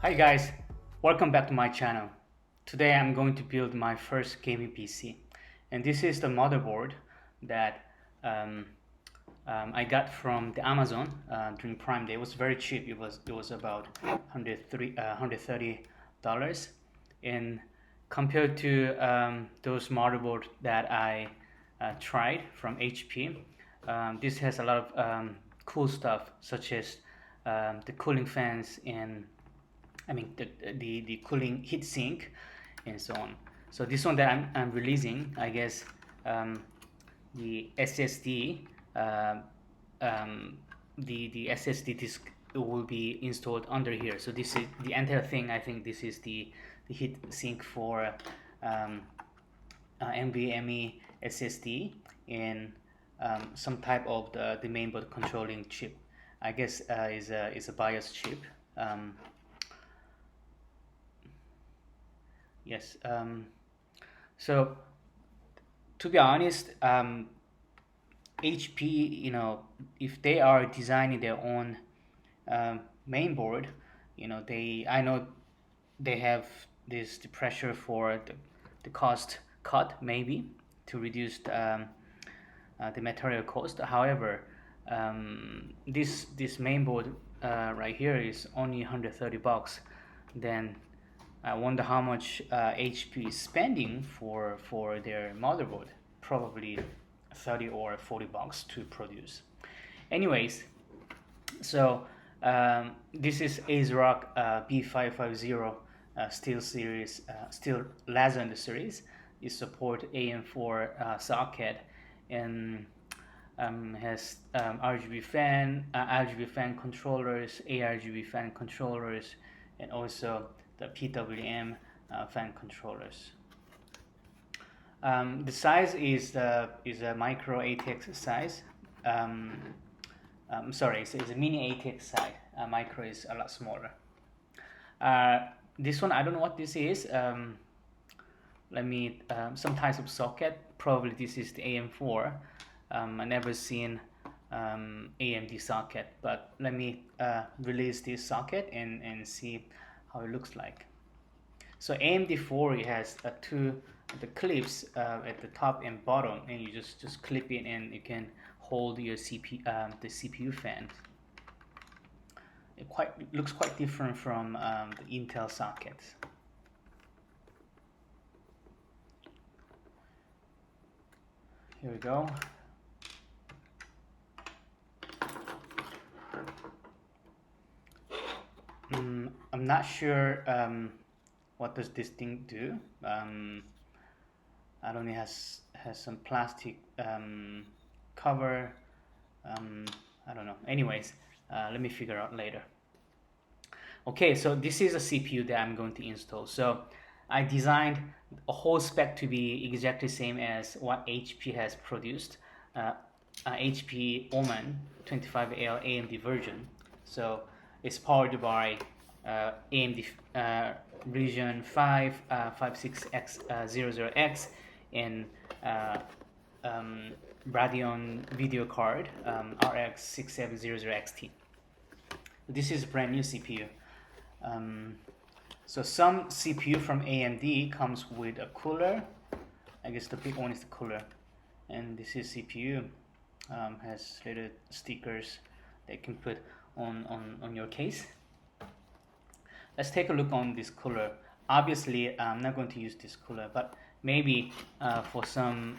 Hi guys, welcome back to my channel. Today I'm going to build my first gaming PC, and this is the motherboard that I got from the Amazon during Prime Day. It was very cheap. It was about $130, and compared to those motherboards that I tried from HP, this has a lot of cool stuff such as the cooling fans and the cooling heat sink and so on. So this one that I'm releasing, I guess the SSD, the SSD disk will be installed under here. So this is the entire thing. I think this is the heat sink for NVMe SSD and some type of the mainboard controlling chip. I guess is a BIOS chip. Yes. So to be honest, HP, if they are designing their own main board, I know they have the pressure for the cost cut maybe to reduce the material cost. However, this main board right here is only $130. Then I wonder how much HP is spending for their motherboard. Probably 30 or 40 bucks to produce. Anyways, so this is ASRock B550 steel series, steel Legend series. It supports AM4 socket and has RGB fan controllers, ARGB fan controllers, and also the PWM fan controllers. The size is a micro ATX size. Sorry, it's a mini ATX size. Micro is a lot smaller. This one, I don't know what this is. Let me some types of socket. Probably this is the AM4. I never seen AMD socket, but let me release this socket and see how it looks like. So AMD4, it has the clips at the top and bottom, and you just clip it and you can hold your the CPU fan. It looks quite different from the Intel sockets. Here we go. I'm not sure what does this thing do. I don't know, it has some plastic cover. I don't know. Anyways, let me figure out later. Okay, so this is a CPU that I'm going to install. So I designed a whole spec to be exactly same as what HP has produced. HP Omen 25L AMD version. So it's powered by AMD Region 5 56X00X and Radeon video card RX 6700XT. This is a brand new CPU. So some CPU from AMD comes with a cooler. I guess the big one is the cooler, and this is CPU. Has little stickers that you can put on your case. Let's take a look on this cooler. Obviously, I'm not going to use this cooler, but maybe for some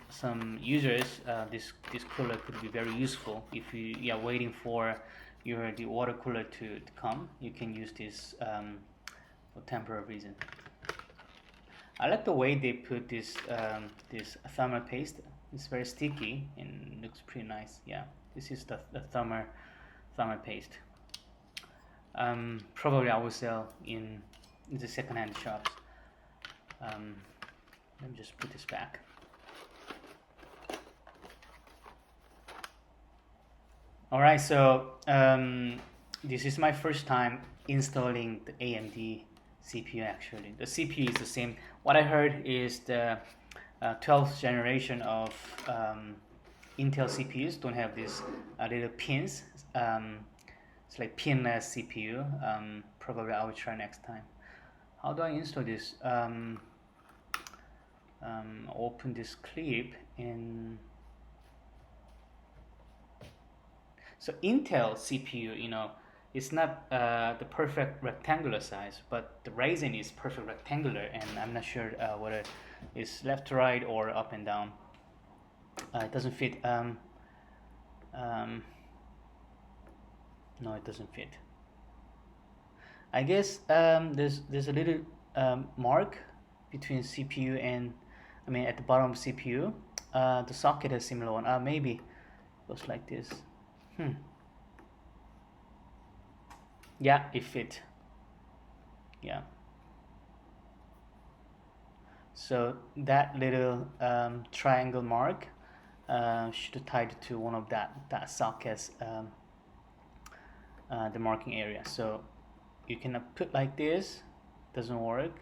users, this cooler could be very useful. If you are waiting for the water cooler to come, you can use this for temporary reason. I like the way they put this thermal paste. It's very sticky and looks pretty nice. Yeah, this is the thermal paste. Probably I will sell in the second-hand shops. Let me just put this back. All right, so this is my first time installing the AMD CPU. Actually, the CPU is the same. What I heard is the 12th generation of Intel CPUs don't have these little pins it's like pinless CPU. Probably I will try next time. How do I install this? Open this clip in. So Intel CPU, you know, it's not the perfect rectangular size, but the Ryzen is perfect rectangular, and I'm not sure whether it's left to right or up and down. It doesn't fit. No, it doesn't fit. I guess there's a little mark between CPU and, I mean, at the bottom of CPU. The socket has similar one. Maybe it goes like this. Yeah, it fit. Yeah. So that little triangle mark should tie it to one of that sockets, the marking area. So you can put like this. Doesn't work.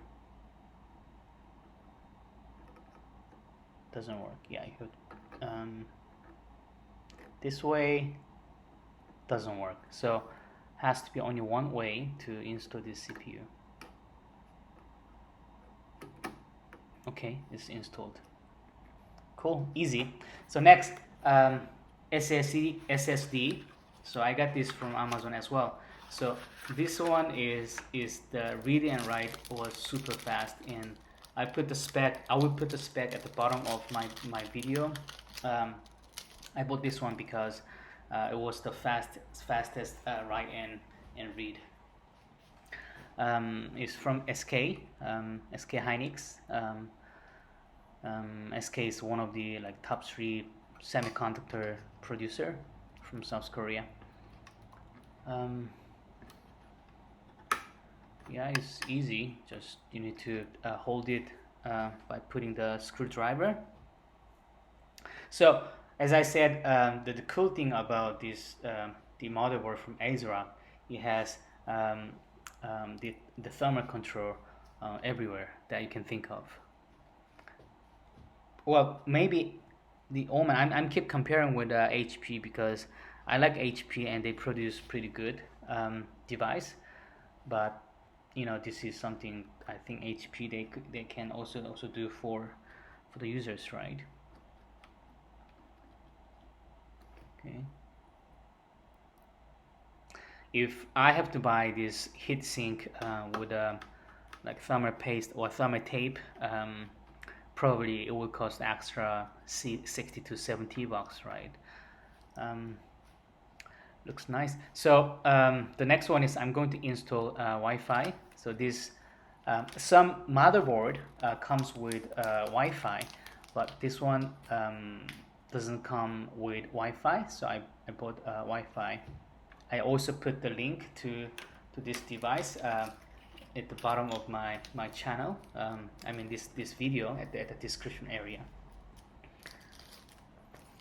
Doesn't work. Yeah, you could this way. Doesn't work. So has to be only one way to install this CPU. Okay, it's installed. Cool, easy. So next, SSD. So I got this from Amazon as well. So this one is the read and write was super fast, and I put the spec. I will put the spec at the bottom of my video. I bought this one because it was the fastest write and read. It's from SK Hynix. SK is one of the like top 3 semiconductor producer from South Korea. Yeah, it's easy. Just you need to hold it by putting the screwdriver. So as I said, the cool thing about this the motherboard from Acer, it has the thermal control everywhere that you can think of. Well, maybe the Oman. I'm keep comparing with HP because I like HP and they produce pretty good device, but you know, this is something I think HP they can also do for the users, right? Okay. If I have to buy this heatsink with like thermal paste or thermal tape, probably it will cost extra 60 to 70 bucks, right? Looks nice. So the next one is I'm going to install Wi-Fi. So this some motherboard comes with Wi-Fi, but this one doesn't come with Wi-Fi. So I bought Wi-Fi. I also put the link to this device at the bottom of my channel. I mean this video at the description area.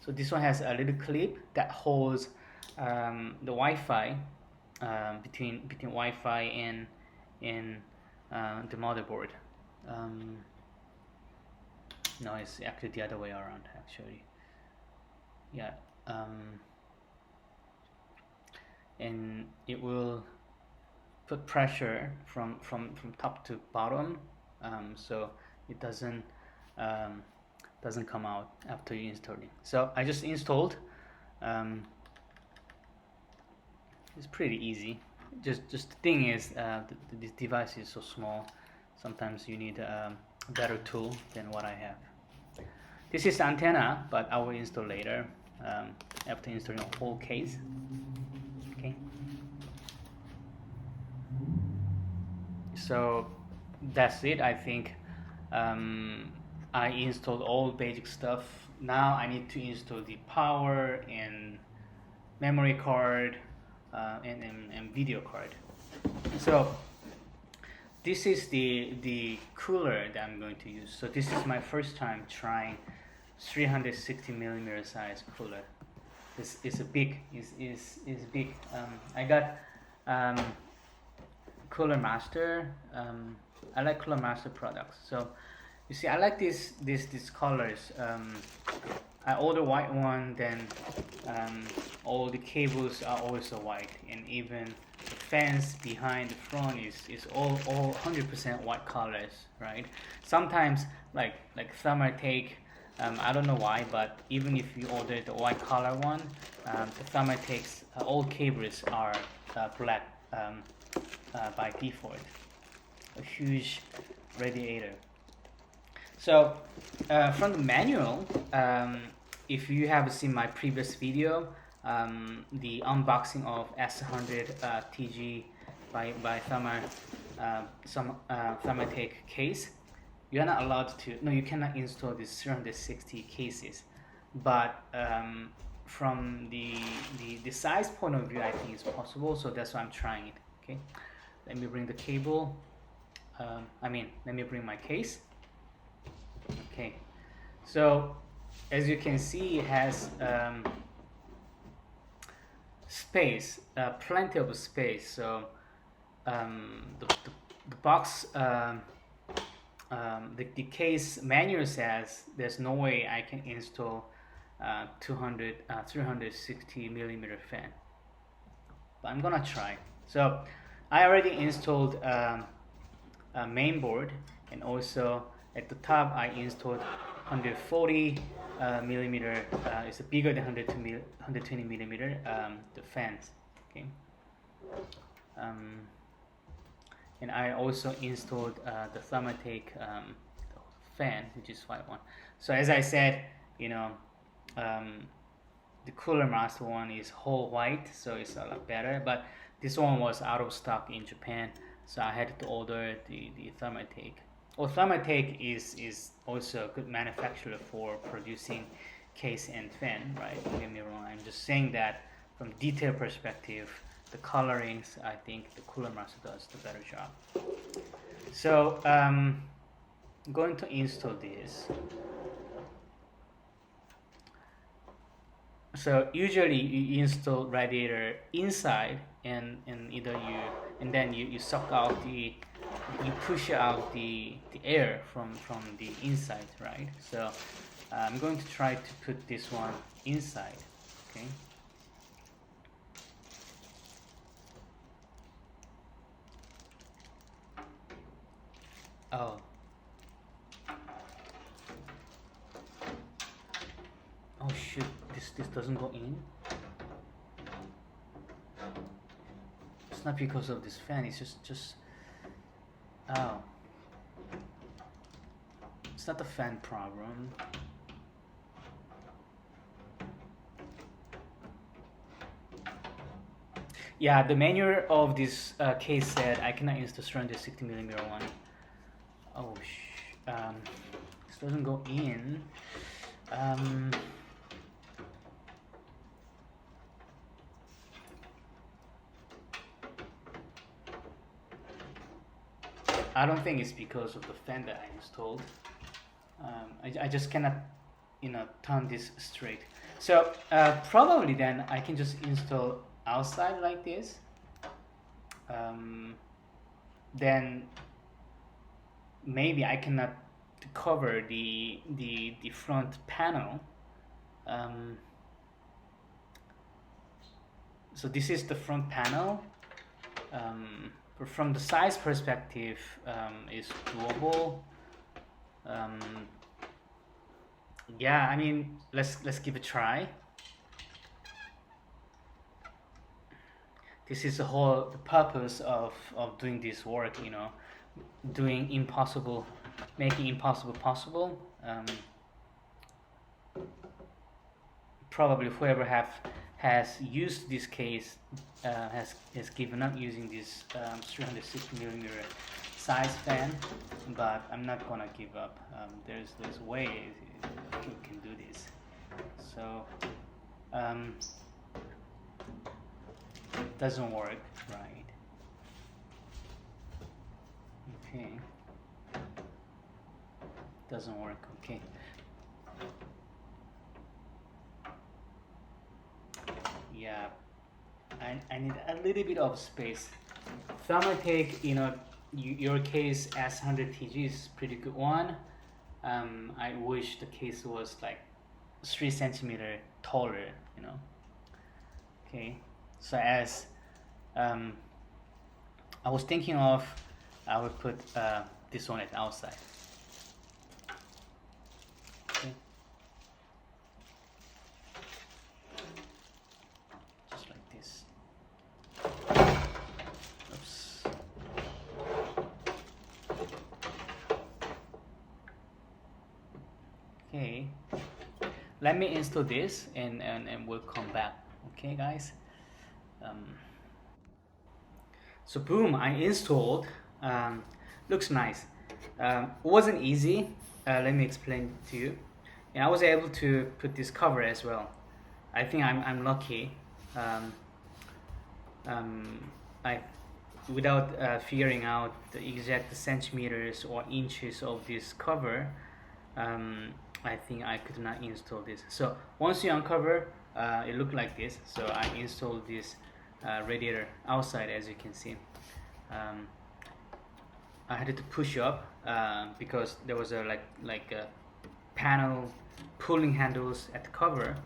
So this one has a little clip that holds the Wi-Fi between Wi-Fi and the motherboard. No, it's actually the other way around. Actually, yeah. And it will put pressure from top to bottom, so it doesn't come out after you installing. So I just installed. It's pretty easy. Just the thing is, this device is so small. Sometimes you need a better tool than what I have. This is the antenna, but I will install later after installing a whole case. Okay. So that's it. I think I installed all basic stuff. Now I need to install the power and memory card and video card. So this is the cooler that I'm going to use. So this is my first time trying 360 millimeter size cooler. This is a big is big. I got Cooler Master. I like Cooler Master products. So you see, I like these colors. I order white one, then all the cables are also white, and even the fence behind the front is all 100% white colors, right? Sometimes like Thermaltake, I don't know why, but even if you order the white color one, the Thermaltake's all cables are black by default. A huge radiator. So from the manual, if you have seen my previous video, the unboxing of S100 TG by Thermaltake case, you are not allowed to. No, you cannot install these 360 cases. But from the size point of view, I think it's possible. So that's why I'm trying it. Okay, let me bring the cable. Let me bring my case. Okay, so as you can see, it has space, plenty of space. So the box, the case manual says there's no way I can install 360 millimeter fan, but I'm gonna try. So I already installed a main board, and also at the top I installed 140 millimeter. It's bigger than 120 millimeter. The fans, okay. And I also installed the Thermaltake fan, which is white one. So as I said, you know, the Cooler Master one is whole white, so it's a lot better. But this one was out of stock in Japan, so I had to order the Thermaltake. Well, Thermaltake is also a good manufacturer for producing case and fan, right? Don't get me wrong. I'm just saying that from detail perspective, the colorings, I think the Cooler Master does the better job. So I'm going to install this. So usually you install radiator inside, and then you suck out you push out the air from the inside, right? So I'm going to try to put this one inside. Okay. Oh shoot, this doesn't go in. It's not because of this fan, it's just oh, it's not the fan problem. Yeah, the manual of this case said I cannot use the 360 millimeter one. Oh this doesn't go in. I don't think it's because of the fan that I installed. I just cannot, turn this straight. So probably then I can just install outside like this. Then maybe I cannot cover the front panel. So this is the front panel. But from the size perspective, is doable. Yeah, I mean, let's give it a try. This is the whole purpose of doing this work, doing impossible, making impossible possible. Probably whoever has used this case has given up using this 360 millimeter size fan, but I'm not gonna give up. There's ways you can do this. So it doesn't work, right? Okay, doesn't work. Okay. Yeah, I need a little bit of space. Thermaltake, your case S100 TG is pretty good one. I wish the case was like 3 centimeter taller, you know. Okay, so as I was thinking of, I would put this on it outside. Okay. Just like this. Oops. Okay, let me install this and we'll come back. Okay, guys. So boom, I installed. Looks nice. It wasn't easy. Let me explain to you. And I was able to put this cover as well. I think I'm lucky. I without figuring out the exact centimeters or inches of this cover, I think I could not install this. So once you uncover, it looked like this. So I installed this radiator outside, as you can see. I had to push up because there was a like a panel pulling handles at the cover.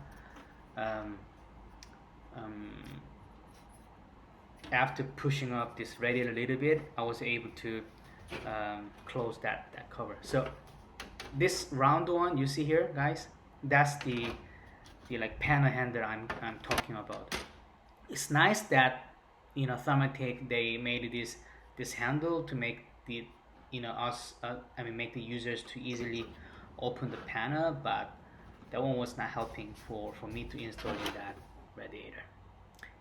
After pushing up this radiator a little bit, I was able to close that cover. So this round one you see here, guys, that's the like panel handle I'm talking about. It's nice that, you know, Thermaltake, they made this handle to make the, you know, make the users to easily open the panel, but that one was not helping for me to install in that radiator.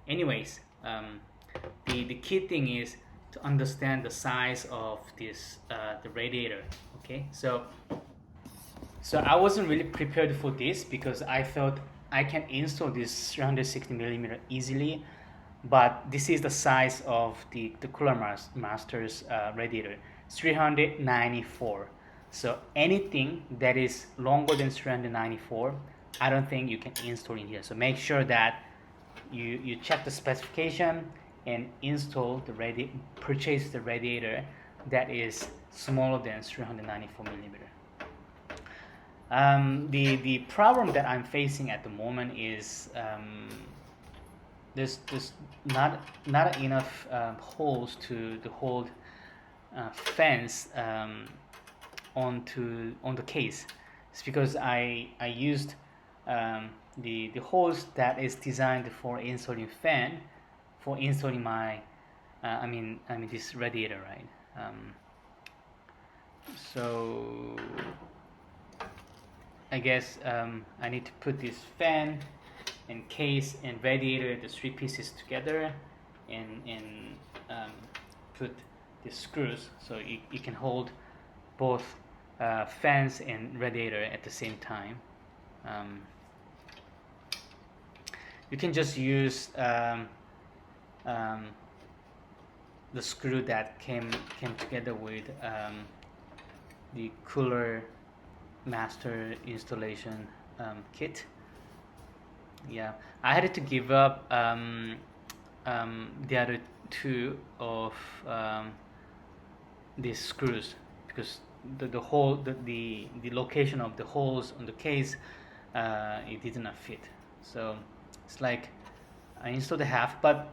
Anyways, the key thing is to understand the size of this the radiator. Okay, so I wasn't really prepared for this because I thought I can install this 360 millimeter easily, but this is the size of the Cooler Master's radiator, 394. So anything that is longer than 394, I don't think you can install in here. So make sure that you check the specification and install purchase the radiator that is smaller than 394 millimeter. The problem that I'm facing at the moment is there's not enough holes to hold fans on the case. It's because I used the holes that is designed for installing fan, for installing my I mean this radiator, right? So I guess I need to put this fan and case and radiator, the three pieces together, and put the screws so it can hold both fans and radiator at the same time. You can just use the screw that came together with the Cooler Master installation kit. Yeah, I had to give up the other two of these screws because the location of the holes on the case, it did not fit. So it's like I installed the half, but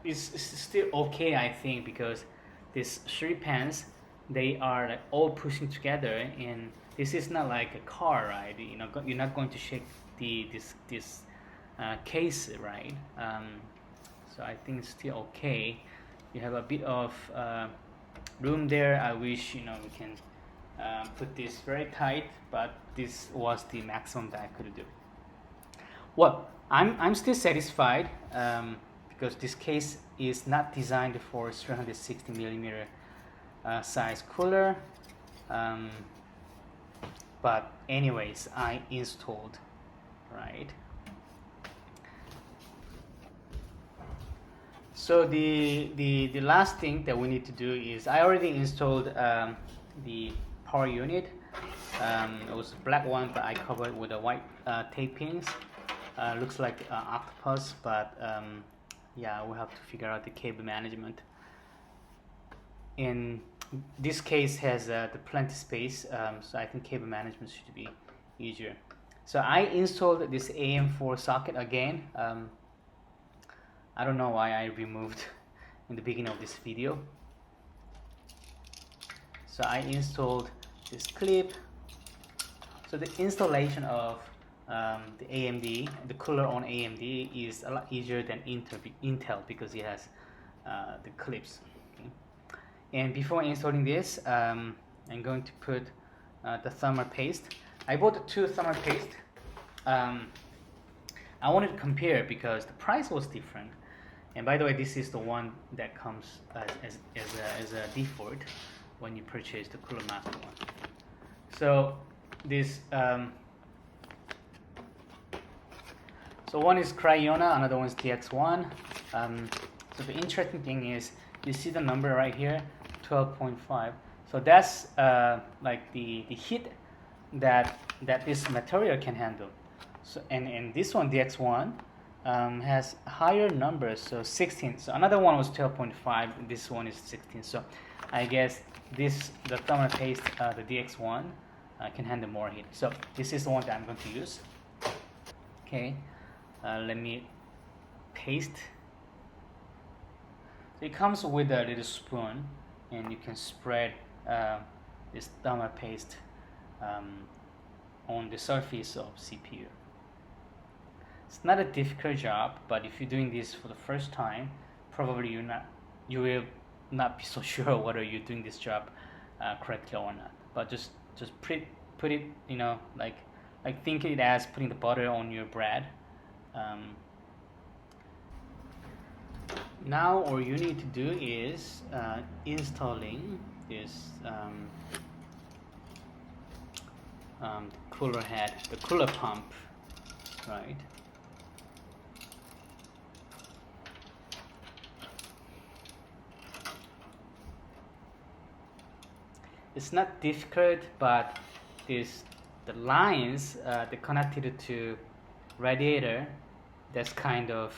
it's still okay, I think, because these three pans, they are like all pushing together, and this is not like a car, right? You know, you're not going to shake this case, right? So I think it's still okay. You have a bit of room there. I wish, you know, we can put this very tight, but this was the maximum that I could do. Well, I'm still satisfied because this case is not designed for 360 millimeter size cooler. But anyways, I installed, right? So the last thing that we need to do is I already installed the power unit. It was a black one, but I covered it with a white tape pins. Looks like octopus, but yeah, we'll have to figure out the cable management. In this case has the plenty space, so I think cable management should be easier. So I installed this AM4 socket again. I don't know why I removed in the beginning of this video. So I installed this clip. So the installation of the AMD, the cooler on AMD, is a lot easier than Intel because it has the clips. Okay. And before installing this, I'm going to put the thermal paste. I bought 2 thermal paste. I wanted to compare because the price was different. And by the way, this is the one that comes as a default when you purchase the Cooler Master one. So this, so one is Cryona, another one is DX1. So the interesting thing is, you see the number right here, 12.5. So that's like the heat that this material can handle. So and this one, DX1, has higher numbers, so 16. So another one was 12.5. This one is 16. So I guess the thermal paste, the DX1, can handle more heat. So this is the one that I'm going to use. Okay, let me paste. So it comes with a little spoon, and you can spread this thermal paste on the surface of CPU. It's not a difficult job, but if you're doing this for the first time, probably you will not be so sure whether you're doing this job correctly or not. But just put it, you know, like think it as putting the butter on your bread. Now all you need to do is installing this cooler head, the cooler pump, right? It's not difficult, but the lines that connected to radiator, that's kind of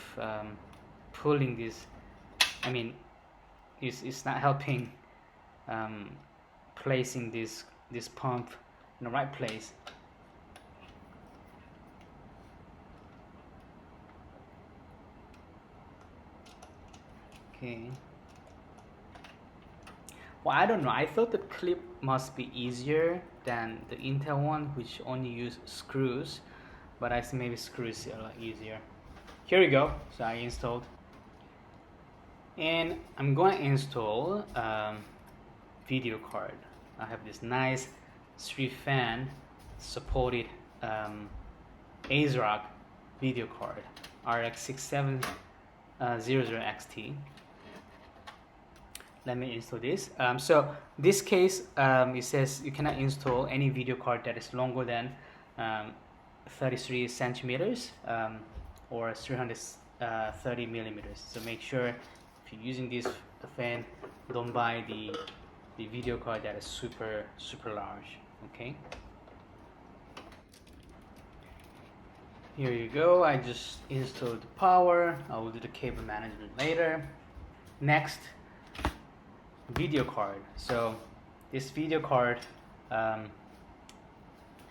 pulling this. I mean, it's not helping placing this pump in the right place. Okay. Well, I don't know. I thought the clip must be easier than the Intel one, which only use screws, but I see maybe screws are a lot easier. Here we go. So I installed, and I'm going to install video card. I have this nice 3-fan supported ASRock video card, RX 6700XT. Let me install this. So this case, it says you cannot install any video card that is longer than 33 centimeters or 330 millimeters. So make sure if you're using this fan, don't buy the video card that is super large. Okay. Here you go. I just installed the power. I will do the cable management later. Next, video card. So this video card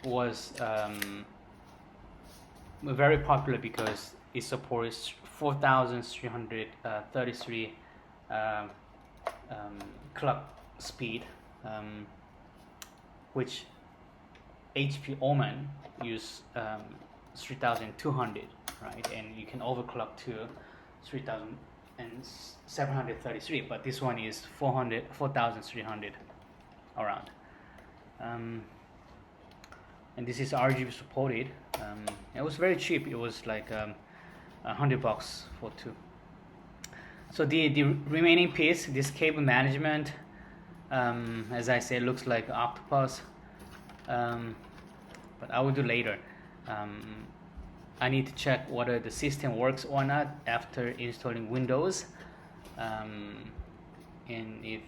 was very popular because it supports 4,333 clock speed, which HP Oman use 3,200, right? And you can overclock to 3,733, but this one is 4,300 around. And this is RGB supported. It was very cheap. It was like $100 for 2. So the remaining piece, this cable management, as I said, looks like octopus, but I will do later. I need to check whether the system works or not after installing Windows, and if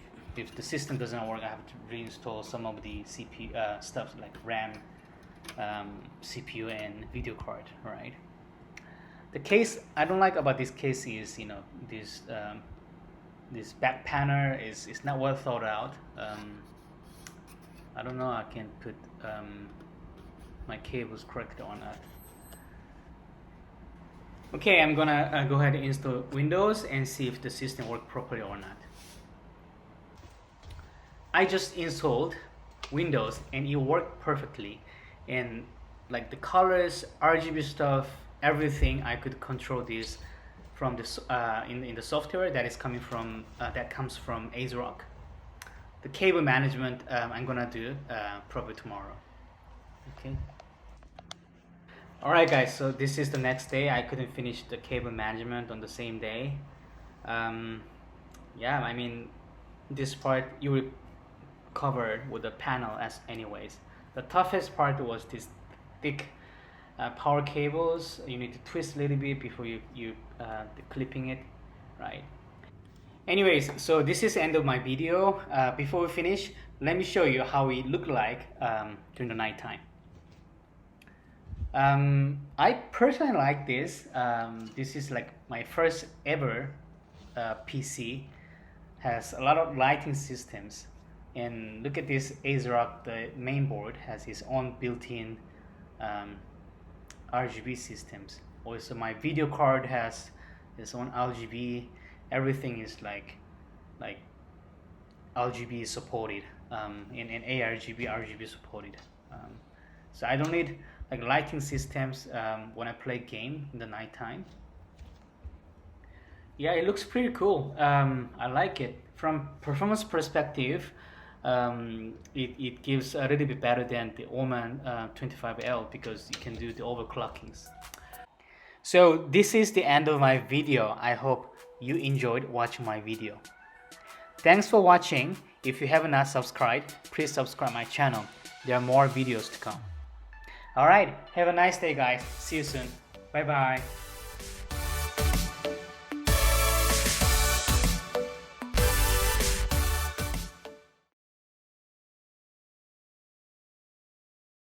the system doesn't work, I have to reinstall some of the CPU stuff like RAM, CPU, and video card. Right. The case I don't like about this case is, you know, this back panel is not well thought out. I don't know. I can put my cable is correct or not. Okay, I'm gonna go ahead and install Windows and see if the system works properly or not. I just installed Windows and it worked perfectly, and like the colors, RGB stuff, everything, I could control this from this in the software that is coming from that comes from ASRock. The cable management I'm gonna do probably tomorrow. Okay. Alright guys, so this is the next day. I couldn't finish the cable management on the same day. Yeah, I mean, this part you will cover with the panel as anyways. The toughest part was this thick power cables. You need to twist a little bit before you clipping it, right? Anyways, so this is the end of my video. Before we finish, let me show you how it looked like during the nighttime. I personally like this. This is like my first ever PC. Has a lot of lighting systems, and look at this ASRock. The main board has its own built-in RGB systems. Also, my video card has its own RGB. Everything is like RGB supported, and ARGB, RGB supported. So I don't need like lighting systems when I play game in the nighttime. Yeah, it looks pretty cool. I like it. From performance perspective, it gives a little bit better than the Oman 25L because you can do the overclockings. So this is the end of my video. I hope you enjoyed watching my video. Thanks for watching. If you have not subscribed, please subscribe my channel. There are more videos to come. Alright, have a nice day guys. See you soon. Bye bye.